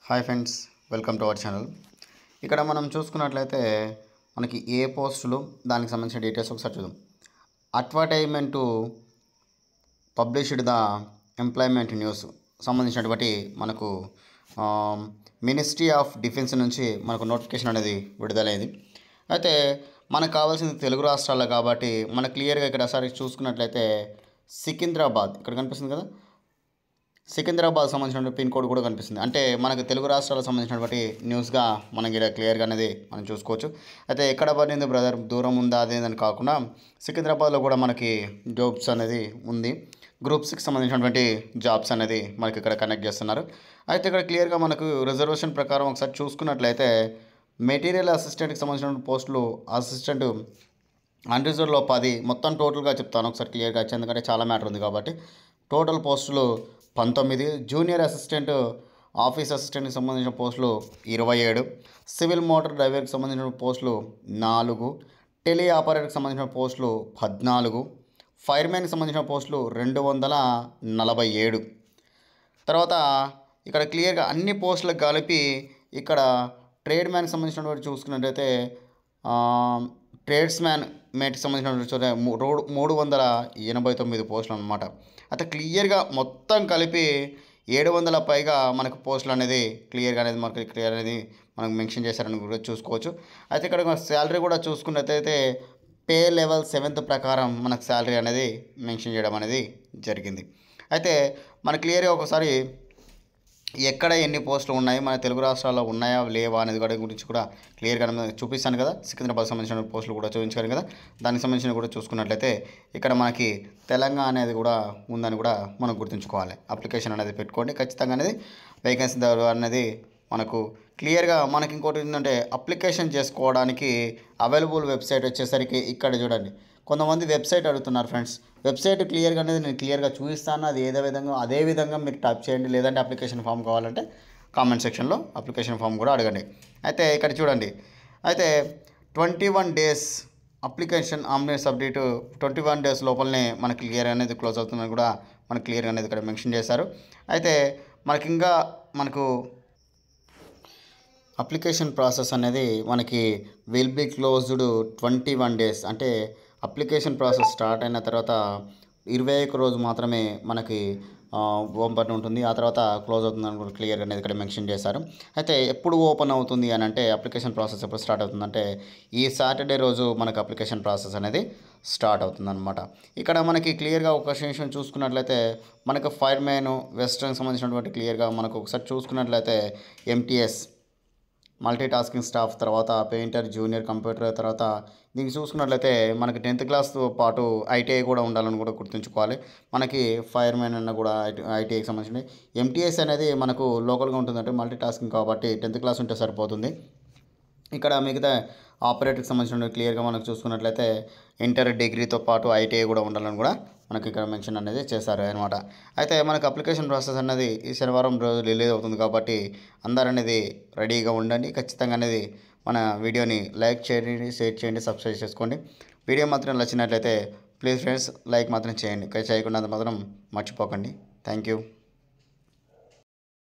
Hi friends, welcome to our channel. ఇక్కడ మనం చూసుకున్నట్లయితే మనకి ఏ పోస్టులు దానికి సంబంధించిన డీటెయిల్స్ ఒకసారి చూద్దాం. Advertisement published the employment news సంబంధించినటువంటి మనకు మినిస్ట్రీ ఆఫ్ డిఫెన్స్ నుంచి మనకు నోటిఫికేషన్ అనేది విడుదలైంది. అయితే మనకు కావాల్సింది తెలుగు రాష్ట్రాల్లో కాబట్టి మనకు క్లియర్గా ఇక్కడ ఒకసారి చూసుకున్నట్లయితే సికింద్రాబాద్ ఇక్కడ కనిపిస్తుంది కదా, సికింద్రాబాద్ సంబంధించిన పిన్ కోడ్ కూడా కనిపిస్తుంది. అంటే మనకు తెలుగు రాష్ట్రాలకు సంబంధించినటువంటి న్యూస్గా మనకి ఇక్కడ క్లియర్గా అనేది మనం చూసుకోవచ్చు. అయితే ఎక్కడ పడింది బ్రదర్, దూరం ఉందా అదేదని కాకుండా సికింద్రాబాద్లో కూడా మనకి జాబ్స్ అనేది ఉంది. గ్రూప్ 6 సంబంధించినటువంటి జాబ్స్ అనేది మనకి ఇక్కడ కనెక్ట్ చేస్తున్నారు. అయితే ఇక్కడ క్లియర్గా మనకు రిజర్వేషన్ ప్రకారం ఒకసారి చూసుకున్నట్లయితే మెటీరియల్ అసిస్టెంట్కి సంబంధించిన పోస్టులు అసిస్టెంట్ అన్రిజర్వ్లో 10, మొత్తం టోటల్గా చెప్తాను ఒకసారి క్లియర్గా, ఎందుకంటే చాలా మ్యాటర్ ఉంది కాబట్టి. టోటల్ పోస్టులు 19, జూనియర్ అసిస్టెంట్ ఆఫీస్ అసిస్టెంట్కి సంబంధించిన పోస్టులు 27, సివిల్ మోటార్ డ్రైవర్కి సంబంధించిన పోస్టులు 4, టెలి ఆపరేటర్కి సంబంధించిన పోస్టులు 14, ఫైర్మెన్కి సంబంధించిన పోస్టులు 247. తర్వాత ఇక్కడ క్లియర్గా అన్ని పోస్టులకు కలిపి ఇక్కడ ట్రేడ్ మ్యాన్కి సంబంధించినటువంటి చూసుకున్నట్టయితే ట్రేడ్స్ మ్యాన్ మేట్కి సంబంధించిన 389 పోస్టులు అనమాట. అయితే క్లియర్గా మొత్తం కలిపి 700 పైగా మనకు పోస్టులు అనేది క్లియర్గా అనేది మనకు మెన్షన్ చేశారని కూడా చూసుకోవచ్చు. అయితే ఇక్కడ శాలరీ కూడా చూసుకున్నట్టయితే పే లెవెల్ 7th ప్రకారం మనకు శాలరీ అనేది మెన్షన్ చేయడం అనేది జరిగింది. అయితే మన క్లియర్గా ఒకసారి ఎక్కడ ఎన్ని పోస్టులు ఉన్నాయి, మన తెలుగు రాష్ట్రాల్లో ఉన్నాయా లేవా అనేది గురించి కూడా క్లియర్గా చూపిస్తాను కదా. సికింద్రాబాద్ సంబంధించిన పోస్టులు కూడా చూపించాను కదా, దానికి సంబంధించిన కూడా చూసుకున్నట్లయితే ఇక్కడ మనకి తెలంగాణ అనేది కూడా ఉందని కూడా మనం గుర్తుంచుకోవాలి. అప్లికేషన్ అనేది పెట్టుకోండి ఖచ్చితంగా, అనేది వేకెన్సీ అనేది మనకు క్లియర్గా. మనకి ఇంకోటి ఏంటంటే అప్లికేషన్ చేసుకోవడానికి అవైలబుల్ వెబ్సైట్ వచ్చేసరికి ఇక్కడ చూడండి, కొంతమంది వెబ్సైట్ అడుగుతున్నారు ఫ్రెండ్స్. వెబ్సైట్ క్లియర్గా అనేది నేను క్లియర్గా చూపిస్తాను, అది అదే విధంగా మీరు టైప్ చేయండి. లేదంటే అప్లికేషన్ ఫామ్ కావాలంటే కామెంట్ సెక్షన్లో అప్లికేషన్ ఫామ్ కూడా అడగండి. అయితే ఇక్కడ చూడండి, అయితే 21 days application omelette submit 21 days లోపలనే మనకి క్లియర్ అనేది క్లోజ్ అవుతుందని కూడా మనకు క్లియర్గా అనేది ఇక్కడ మెన్షన్ చేశారు. అయితే మనకు అప్లికేషన్ ప్రాసెస్ అనేది మనకి విల్ బి క్లోజ్డ్ 21 days, అంటే అప్లికేషన్ ప్రాసెస్ స్టార్ట్ అయిన తర్వాత 21 రోజు మాత్రమే మనకి ఓపెన్ ఉంటుంది, ఆ తర్వాత క్లోజ్ అవుతుందని కూడా క్లియర్గా అనేది ఇక్కడ మెన్షన్ చేశారు. అయితే ఎప్పుడు ఓపెన్ అవుతుంది అని అంటే అప్లికేషన్ ప్రాసెస్ ఎప్పుడు స్టార్ట్ అవుతుందంటే ఈ సాటర్డే రోజు మనకు అప్లికేషన్ ప్రాసెస్ అనేది స్టార్ట్ అవుతుందన్నమాట. ఇక్కడ మనకి క్లియర్గా ఒక విషయం చూసుకున్నట్లయితే మనకు ఫైర్మెన్ వెస్టర్న్ సంబంధించినటువంటి క్లియర్గా మనకు ఒకసారి చూసుకున్నట్లయితే MTS మల్టీ టాస్కింగ్ స్టాఫ్, తర్వాత పెయింటర్, జూనియర్ కంప్యూటర్, తర్వాత దీనికి చూసుకున్నట్లయితే మనకి 10th క్లాస్తో పాటు ITI కూడా ఉండాలని కూడా గుర్తుంచుకోవాలి. మనకి ఫైర్మెన్ అన్న కూడా ITIకి సంబంధించి. MTS అనేది మనకు లోకల్గా ఉంటుందంటే మల్టీ టాస్కింగ్ కాబట్టి 10th క్లాస్ ఉంటే సరిపోతుంది. ఇక్కడ మిగతా ఆపరేటర్కి సంబంధించిన క్లియర్గా మనకు చూసుకున్నట్లయితే ఇంటర్ డిగ్రీతో పాటు ITI కూడా ఉండాలని కూడా మనకి ఇక్కడ మెన్షన్ అనేది చేశారు అనమాట. అయితే మనకు అప్లికేషన్ ప్రాసెస్ అనేది ఈ శనివారం రోజు రిలీజ్ అవుతుంది కాబట్టి అందరూ అనేది రెడీగా ఉండండి. ఖచ్చితంగా అనేది మన వీడియోని లైక్ చేయండి, షేర్ చేయండి, సబ్స్క్రైబ్ చేసుకోండి. వీడియో మాత్రం నచ్చినట్లయితే ప్లీజ్ ఫ్రెండ్స్ లైక్ మాత్రం చేయండి, చేయకుండా మాత్రం మర్చిపోకండి. Thank you.